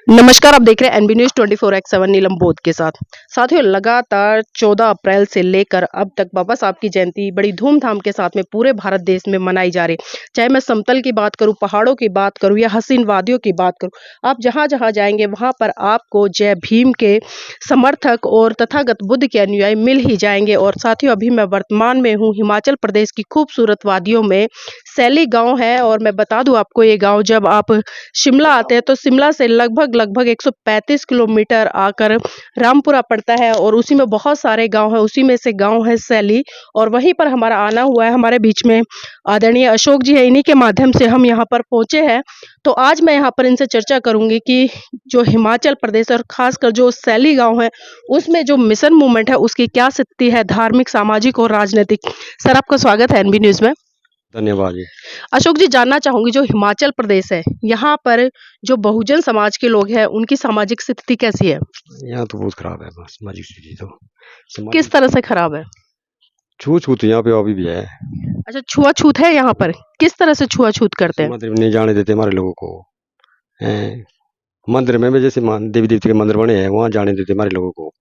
नमस्कार, आप देख रहे हैं एनबी न्यूज़ 24/7 नीलम बोध के साथ। साथियों, लगातार 14 अप्रैल से लेकर अब तक बाबा साहब की जयंती बड़ी धूमधाम के साथ में पूरे भारत देश में मनाई जा रही है। चाहे मैं समतल की बात करूं, पहाड़ों की बात करूं या हसीन वादियों की बात करूं, आप जहां-जहां जाएंगे वहां पर आपको जय भीम के समर्थक और तथागत बुद्ध के अनुयायी मिल ही जाएंगे। और साथियों, अभी मैं वर्तमान में हूँ हिमाचल प्रदेश की खूबसूरत वादियों में। सैली गाँव है और मैं बता दूं आपको, ये गाँव जब आप शिमला आते हैं तो शिमला से लगभग 135 किलोमीटर आकर रामपुरा पड़ता है और उसी में बहुत सारे गांव हैं। उसी में से गांव है सैली और वहीं पर हमारा आना हुआ है। हमारे बीच में आदरणीय अशोक जी है, इन्हीं के माध्यम से हम यहाँ पर पहुंचे हैं। तो आज मैं यहाँ पर इनसे चर्चा करूंगी कि जो हिमाचल प्रदेश और खासकर जो सैली गांव है उसमें जो मिशन मूवमेंट है उसकी क्या स्थिति है, धार्मिक, सामाजिक और राजनीतिक। सर, आपका स्वागत है एनबी न्यूज में। धन्यवाद जी। अशोक जी, जानना चाहूंगी, जो हिमाचल प्रदेश है यहाँ पर जो बहुजन समाज के लोग हैं उनकी सामाजिक स्थिति कैसी है? यहाँ तो बहुत खराब है, बस सामाजिक स्थिति तो किस तरह से खराब है? छूत यहाँ पे अभी भी है। अच्छा, छुआछूत है यहाँ पर? किस तरह से छुआछूत करते हैं? मंदिर में नहीं जाने देते हमारे लोगों को। हैं, मंदिर में भी जैसे देवी देवता के मंदिर बने हैं वहाँ जाने देते हमारे लोगों को,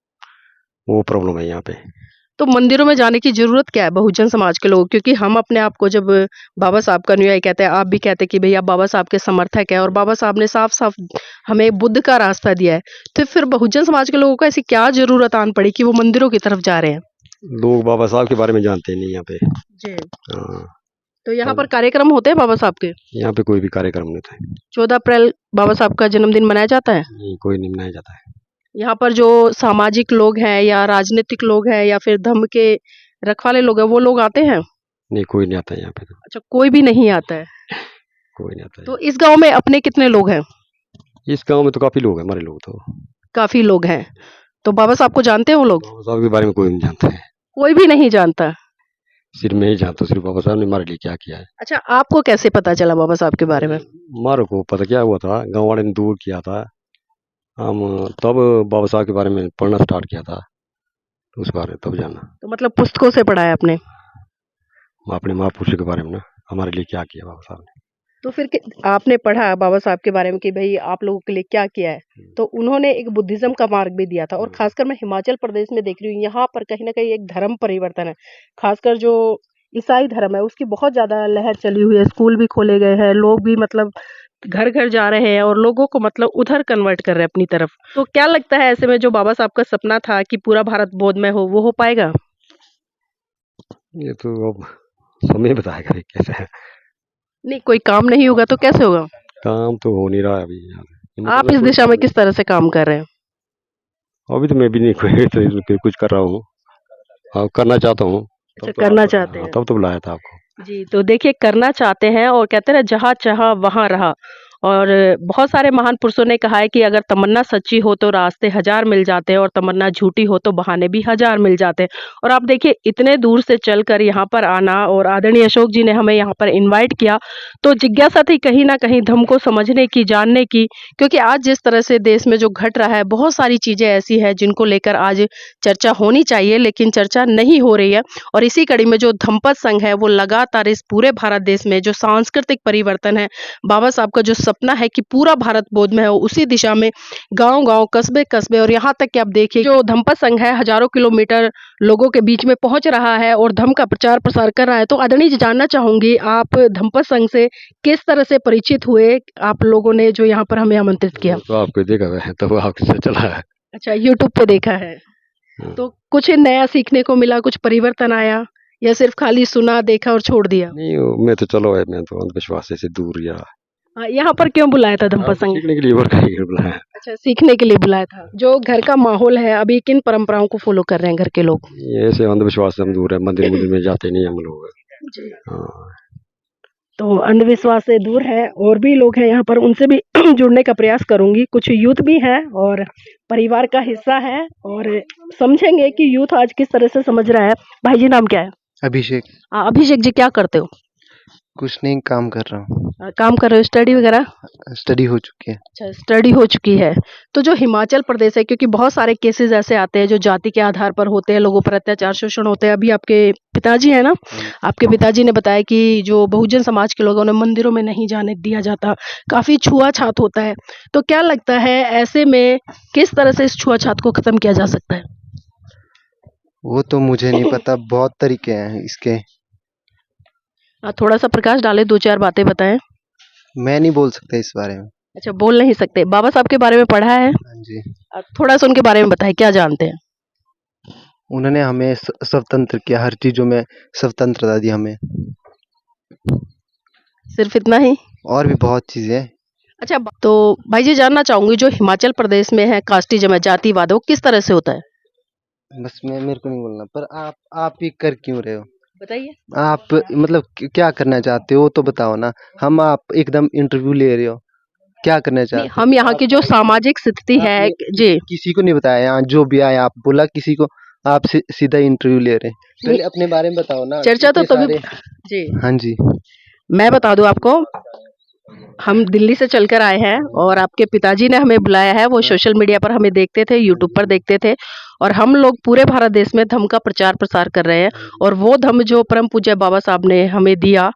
वो प्रॉब्लम है यहाँ पे। तो मंदिरों में जाने की जरूरत क्या है बहुजन समाज के लोग? क्योंकि हम अपने आप को जब बाबा साहब का अनुयायी कहते हैं, आप भी कहते हैं कि भैया बाबा साहब के समर्थक है और बाबा साहब ने साफ साफ हमें बुद्ध का रास्ता दिया है, तो फिर बहुजन समाज के लोगों को ऐसी क्या जरूरत आन पड़ी कि वो मंदिरों की तरफ जा रहे हैं? लोग बाबा साहब के बारे में जानते नहीं यहाँ पे। जी। हाँ, तो यहाँ पर कार्यक्रम होते हैं बाबा साहब के? यहाँ पे कोई भी कार्यक्रम नहीं होता है। 14 अप्रैल बाबा साहब का जन्मदिन मनाया जाता है? नहीं, कोई नहीं मनाया जाता है। यहाँ पर जो सामाजिक लोग हैं या राजनीतिक लोग हैं या फिर धर्म के रखवाले लोग हैं, वो लोग आते हैं? नहीं, कोई नहीं आता है यहाँ पे तो। अच्छा, कोई भी नहीं आता है। कोई नहीं आता है। तो इस गांव में अपने कितने लोग हैं? इस गांव में तो काफी लोग हैं, हमारे लोग तो। काफी लोग हैं। तो बाबा साहब को जानते हैं वो लोग? बाबा साहब के बारे में कोई नहीं जानता है। कोई भी नहीं जानता। सिर्फ मैं ही जानता हूँ, सिर्फ बाबा साहब ने हमारे लिए क्या किया है। अच्छा, आपको कैसे पता चला बाबा साहब के बारे में? हमारे को पता क्या हुआ था, गांव वाले ने दूर किया था। हम तब बाबा साहब के बारे में पढ़ना स्टार्ट किया था, तो उस बारे में तब जाना। तो मतलब पुस्तकों से पढ़ा है आपने? अपने महापुरुषों के बारे में ना, हमारे लिए क्या किया बाबा साहब ने। तो फिर आपने पढ़ा बाबा साहब के बारे में कि भाई आप लोगों के लिए क्या किया है, तो उन्होंने एक बुद्धिज्म का मार्ग भी दिया था। और खासकर मैं हिमाचल प्रदेश में देख रही हूँ, यहाँ पर कहीं ना कहीं एक धर्म परिवर्तन है। खासकर जो ईसाई धर्म है उसकी बहुत ज्यादा लहर चली हुई है। स्कूल भी खोले गए हैं, लोग भी मतलब घर घर जा रहे हैं और लोगों को मतलब उधर कन्वर्ट कर रहे हैं अपनी तरफ। तो क्या लगता है ऐसे में जो बाबा साहब का सपना था कि पूरा भारत बोधमय हो, वो हो पाएगा? ये तो अब समय बताएगा ये कैसे है। नहीं, कोई काम नहीं होगा तो कैसे होगा? काम तो हो नहीं रहा है अभी यहाँ पे। आप इस दिशा में किस तरह से काम कर रहे हैं? अभी तो मैं भी नहीं कोई तो इसमें कुछ कर रहा हूँ। हाँ, करना चाहता हूँ। अच्छा, करना चाहते हैं। तब तो बुलाया था आपको। जी, तो देखिए, करना चाहते हैं और कहते हैं ना, जहाँ चाहा वहाँ रहा। और बहुत सारे महान पुरुषों ने कहा है कि अगर तमन्ना सच्ची हो तो रास्ते हजार मिल जाते हैं और तमन्ना झूठी हो तो बहाने भी हजार मिल जाते हैं। और आप देखिए, इतने दूर से चलकर यहाँ पर आना और आदरणीय अशोक जी ने हमें यहाँ पर इनवाइट किया, तो जिज्ञासा थी कहीं ना कहीं धर्म को समझने की, जानने की। क्योंकि आज जिस तरह से देश में जो घट रहा है, बहुत सारी चीजें ऐसी है जिनको लेकर आज चर्चा होनी चाहिए लेकिन चर्चा नहीं हो रही है। और इसी कड़ी में जो धम्पत संघ है वो लगातार इस पूरे भारत देश में जो सांस्कृतिक परिवर्तन है, बाबा साहब का जो सपना है कि पूरा भारत बोधमय हो, उसी दिशा में गांव-गांव, कस्बे-कस्बे और यहाँ तक कि आप देखिए जो धम्पत संघ है हजारों किलोमीटर लोगों के बीच में पहुंच रहा है और धम्म का प्रचार प्रसार कर रहा है। तो आदरणीय जी, जानना चाहूंगी, आप धम्पत संघ से किस तरह से परिचित हुए? आप लोगों ने जो यहाँ पर हमें आमंत्रित किया। तो आपको देखा है, तो आपसे चला है। अच्छा, यूट्यूब पे देखा है। तो कुछ नया सीखने को मिला, कुछ परिवर्तन आया या सिर्फ खाली सुना, देखा और छोड़ दिया? नहीं, मैं तो चलो है, मैं तो अंधविश्वास से दूर रहा। यहाँ पर क्यों बुलाया था धम्पत संघ? सीखने के लिए और कहीं बुलाया। अच्छा, सीखने के लिए बुलाया था। जो घर का माहौल है, अभी किन परंपराओं को फॉलो कर रहे हैं घर के लोग? ऐसे अंधविश्वास से हम दूर है, मंदिर में जाते नहीं हम लोग। जी। हाँ। तो अंधविश्वास से दूर है, और भी लोग हैं यहाँ पर, उनसे भी जुड़ने का प्रयास करूंगी। कुछ यूथ भी हैं और परिवार का हिस्सा है और समझेंगे कि यूथ आज किस तरह से समझ रहा है। भाई जी, नाम क्या है? अभिषेक। अभिषेक जी, क्या करते हो? कुछ नहीं, काम कर रहा हूँ। काम कर रहे हो? स्टडी वगैरह? स्टडी हो चुकी है। अच्छा, स्टडी हो चुकी है। तो जो हिमाचल प्रदेश है, क्योंकि बहुत सारे केसेस ऐसे आते हैं जो जाति के आधार पर होते हैं, लोगों पर अत्याचार शोषण होते हैं। अभी आपके पिताजी है ना, आपके पिताजी ने बताया कि जो बहुजन समाज के लोगों ने मंदिरों में नहीं जाने दिया जाता, काफ़ी छुआ-छात होता है। तो क्या लगता है ऐसे में किस तरह से इस छुआ-छात को खत्म किया जा सकता है? वो तो मुझे नहीं पता, बहुत तरीके हैं इसके। थोड़ा-सा प्रकाश डालें, 2-4 बातें बताएँ। मैं नहीं बोल सकता इस बारे में। अच्छा, बोल नहीं सकते। बाबा साहब के बारे में पढ़ा है? हाँ जी। थोड़ा-सा उनके बारे में बताएँ, क्या जानते हैं? उन्होंने हमें स्वतंत्र किया, हर चीज़ों में स्वतंत्रता दी हमें। सिर्फ़ इतना ही? और भी बहुत चीज़ें हैं। अच्छा, तो भाई जी जानना चाहूँगी जो हिमाचल प्रदेश में है कास्टिज़्म है, जातिवाद, वो किस तरह से होता है? बस मेरे को नहीं बोलना, पर आप ये कर क्यों रहे हो? बताइए। आप मतलब क्या करना चाहते हो तो बताओ ना। हम आप एकदम इंटरव्यू ले रहे हो, क्या करना नहीं, चाहते हो? हम यहाँ की जो सामाजिक स्थिति है आपने जी। किसी को नहीं बताया, यहाँ जो भी आया आप बोला किसी को, आप सीधा इंटरव्यू ले रहे हैं। नहीं, पहले अपने बारे में बताओ ना। चर्चा तो इतने तभी सारे। जी, हाँ जी। मैं बता दूँ आपको, हम दिल्ली से चलकर आए हैं और आपके पिताजी ने हमें बुलाया है, वो सोशल मीडिया पर हमें देखते थे, यूट्यूब पर देखते थे और हम लोग पूरे भारत देश में धम्म का प्रचार-प्रसार कर रहे हैं और वो धम्म जो परम पूज्य बाबा साहब ने हमें दिया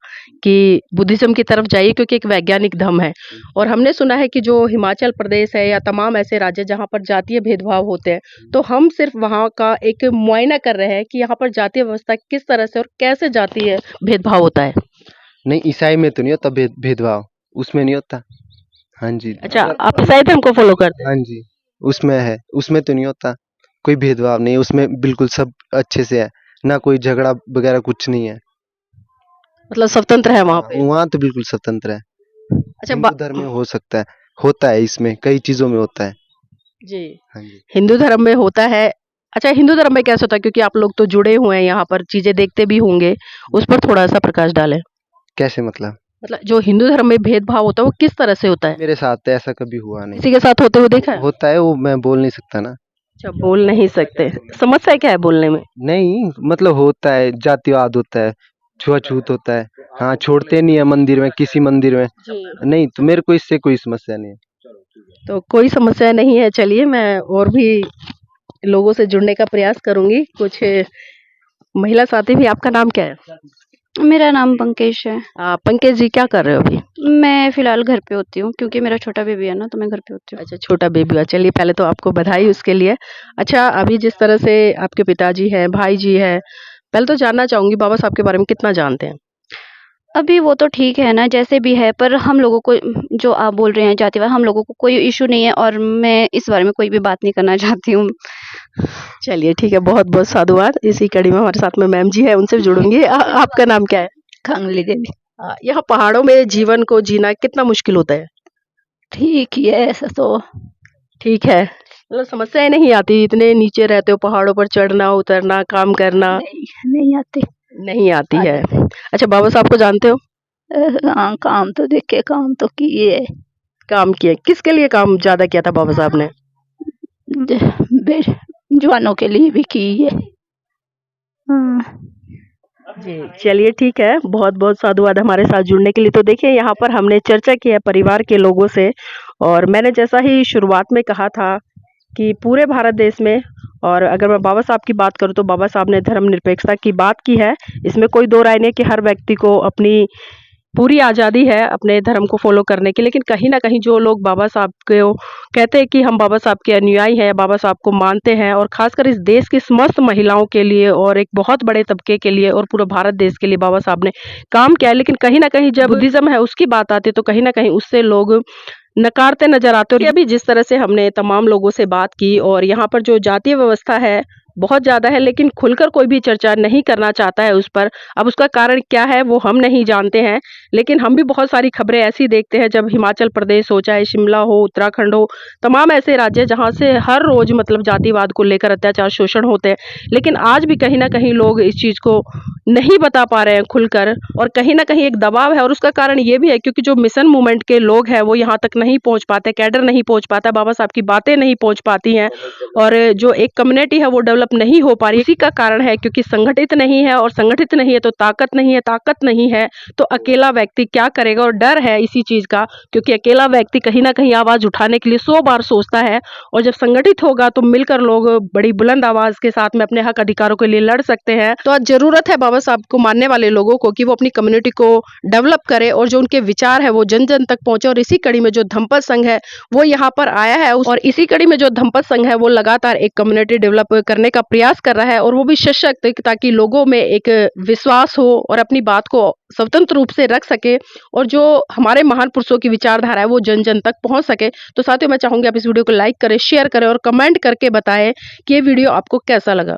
कि बुद्धिज़्म की तरफ जाइए क्योंकि एक वैज्ञानिक धम्म है और हमने सुना है कि जो हिमाचल प्रदेश है या तमाम ऐसे राज्य जहाँ पर जातीय भेदभाव होते हैं, तो हम सिर्फ़ वहाँ का एक मुआयना कर रहे हैं कि यहाँ पर जातीय व्यवस्था किस तरह से और कैसे जातीय भेदभाव होता है। नहीं, ईसाई में तो नहीं होता भेदभाव, उसमें नहीं होता। हाँ जी। अच्छा, आप ईसाई धर्म को फ़ॉलो करते हैं? हाँ जी, उसमें है, उसमें तो नहीं होता। कोई भेदभाव नहीं, उसमें बिल्कुल सब अच्छे से है, ना कोई झगड़ा वगैरह कुछ नहीं है। मतलब स्वतंत्र है वहाँ पे? वहाँ तो बिल्कुल स्वतंत्र है। अच्छा, हिंदू धर्म में हो सकता है, होता है, इसमें कई चीज़ों में होता है। जी, हाँ जी। हिंदू धर्म में होता है। अच्छा, हिंदू धर्म में कैसे होता है? क्योंकि आप लोग तो जुड़े हुए हैं यहाँ पर, चीज़ें देखते भी होंगे, उस पर थोड़ा-सा प्रकाश डालें। कैसे मतलब? मतलब जो हिंदू धर्म में भेदभाव होता है, वो किस तरह से होता है? मेरे साथ तो ऐसा कभी हुआ नहीं। किसी के साथ होते हुए देखा है? होता है, वो मैं बोल नहीं सकता ना। अच्छा, बोल नहीं सकते। समस्या क्या है बोलने में? नहीं, मतलब होता है, जातिवाद होता है, छुआ-छूत होता है। हाँ, छोड़ते नहीं है मंदिर में, किसी मंदिर में। जी। नहीं, तो मेरे को इससे कोई समस्या नहीं है। तो कोई समस्या नहीं है, चलिए मैं और भी लोगों से जुड़ने का प्रयास करूँगी। कुछ महिला साथी भी आपका नाम क्या है? मेरा नाम पंकज है। पंकज जी क्या कर रहे हो अभी? मैं फ़िलहाल घर पे होती हूँ क्योंकि मेरा छोटा बेबी है ना, तो मैं घर पे होती हूँ। अच्छा, छोटा बेबी हुआ। चलिए पहले तो आपको बधाई उसके लिए। अच्छा, अभी जिस तरह से आपके पिताजी हैं, भाई जी हैं, पहले तो जानना चाहूँगी बाबा साहब के बारे में कितना जानते हैं? अभी वो तो ठीक है ना, जैसे भी है, पर हम लोगों को जो आप बोल रहे हैं जातिवाद, हम लोगों को कोई इश्यू नहीं है और मैं इस बारे में कोई भी बात नहीं करना चाहती हूँ। चलिए ठीक है, बहुत-बहुत साधुवाद। इसी कड़ी में हमारे साथ में मैम जी हैं, उनसे भी जुड़ूँगी। आपका नाम क्या है? खांगली देवी। यहाँ पहाड़ों में जीवन को जीना कितना मुश्किल होता है? ठीक ही है ऐसा तो। ठीक है, मतलब समस्याएँ नहीं आती, इतने नीचे रहते हो, पहाड़ों पर चढ़ना, उतरना, काम करना? नहीं आते। नहीं आती है। अच्छा, बाबा साहब को जानते हो? हाँ, काम तो देखे, काम तो किए। काम किए, किसके लिए काम ज़्यादा किया था बाबा साहब ने? जवानों के लिए भी की है। जी, चलिए ठीक है, बहुत-बहुत साधुवाद हमारे साथ जुड़ने के लिए। तो देखिए यहाँ पर हमने चर्चा की है परिवार के लोगों से और मैंने जैसा ही शुरुआत में कहा था कि पूरे भारत देश में और अगर मैं बाबा साहब की बात करूँ तो बाबा साहब ने धर्मनिरपेक्षता की बात की है। इसमें कोई दो राय नहीं कि हर व्यक्ति को अपनी पूरी आज़ादी है अपने धर्म को फ़ॉलो करने की, लेकिन कहीं न कहीं जो लोग बाबा साहब को कहते हैं कि हम बाबा साहब के अनुयायी हैं, बाबा साहब को मानते हैं और ख़ासकर इस देश की समस्त महिलाओं के लिए और एक बहुत बड़े तबके के लिए और पूरे भारत देश के लिए बाबा साहब ने काम किया है। लेकिन कहीं न कहीं जब बुद्धिज़्म है उसकी बात आती है तो कहीं न कहीं उससे लोग नकारते नज़र आते हैं और अभी जिस तरह से हमने तमाम लोगों से बात की और यहाँ पर जो जातीय व्यवस्था है बहुत ज़्यादा है, लेकिन खुलकर कोई भी चर्चा नहीं करना चाहता है उस पर। अब उसका कारण क्या है वो हम नहीं जानते हैं, लेकिन हम भी बहुत सारी खबरें ऐसी देखते हैं जब हिमाचल प्रदेश हो, चाहे शिमला हो, उत्तराखंड हो, तमाम ऐसे राज्य जहाँ से हर रोज़ मतलब जातिवाद को लेकर अत्याचार, शोषण होते हैं। लेकिन आज भी कहीं न कहीं लोग इस चीज़ को नहीं बता पा रहे हैं खुलकर और कहीं न कहीं एक दबाव है और उसका कारण ये भी है क्योंकि जो मिशन मूवमेंट के लोग हैं वो यहाँ तक नहीं पहुँच पाते, कैडर नहीं पहुँच पाता, बाबा साहब की बातें नहीं पहुँच पाती हैं और जो एक कम्युनिटी है वो डेवलप डेवलप नहीं हो पा रही, इसी का कारण है क्योंकि संगठित नहीं है, और संगठित नहीं है तो ताकत नहीं है, ताकत नहीं है तो अकेला व्यक्ति क्या करेगा। और डर है इसी चीज का, क्योंकि अकेला व्यक्ति कहीं ना कहीं आवाज उठाने के लिए 100 बार सोचता है, और जब संगठित होगा तो मिलकर लोग बड़ी बुलंद आवाज के साथ में अपने हक अधिकारों के लिए लड़ सकते हैं। तो आज जरूरत है बाबा साहब को मानने वाले लोगों को कि वो अपनी कम्युनिटी को डेवलप करे, और जो उनके विचार है वो जन जन तक पहुंचे। और इसी कड़ी में जो धम्पत संघ है वो यहाँ पर आया है, और इसी कड़ी में जो धम्पत संघ है वो लगातार एक कम्युनिटी डेवलप करने का प्रयास कर रहा है, और वो भी सशक्त, ताकि लोगों में एक विश्वास हो और अपनी बात को स्वतंत्र रूप से रख सके, और जो हमारे महान पुरुषों की विचारधारा है वो जन जन तक पहुंच सके। तो साथियों, मैं चाहूंगी आप इस वीडियो को लाइक करें, शेयर करें और कमेंट करके बताएं कि ये वीडियो आपको कैसा लगा।